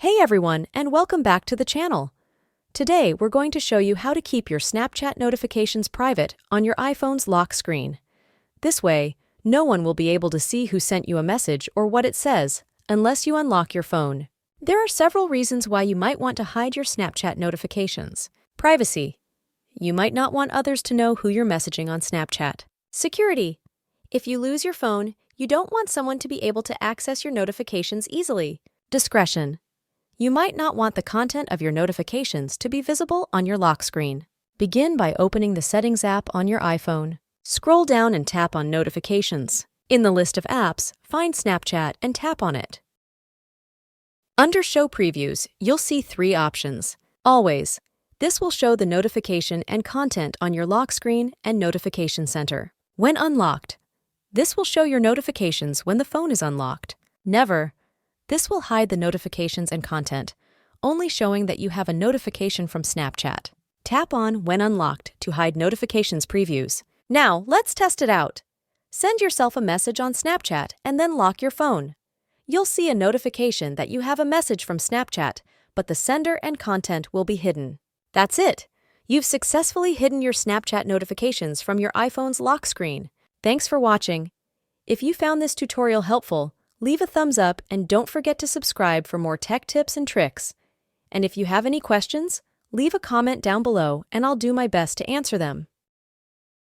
Hey everyone, and welcome back to the channel. Today we're going to show you how to keep your Snapchat notifications private on your iPhone's lock screen. This way, no one will be able to see who sent you a message or what it says, unless you unlock your phone. There are several reasons why you might want to hide your Snapchat notifications. Privacy. You might not want others to know who you're messaging on Snapchat. Security. If you lose your phone, you don't want someone to be able to access your notifications easily. Discretion. You might not want the content of your notifications to be visible on your lock screen. Begin by opening the Settings app on your iPhone. Scroll down and tap on Notifications. In the list of apps, find Snapchat and tap on it. Under Show Previews, you'll see three options. Always. This will show the notification and content on your lock screen and notification center. When unlocked, this will show your notifications when the phone is unlocked. Never. This will hide the notifications and content, only showing that you have a notification from Snapchat. Tap on When Unlocked to hide notifications previews. Now, let's test it out. Send yourself a message on Snapchat and then lock your phone. You'll see a notification that you have a message from Snapchat, but the sender and content will be hidden. That's it. You've successfully hidden your Snapchat notifications from your iPhone's lock screen. Thanks for watching. If you found this tutorial helpful, leave a thumbs up and don't forget to subscribe for more tech tips and tricks. And if you have any questions, leave a comment down below and I'll do my best to answer them.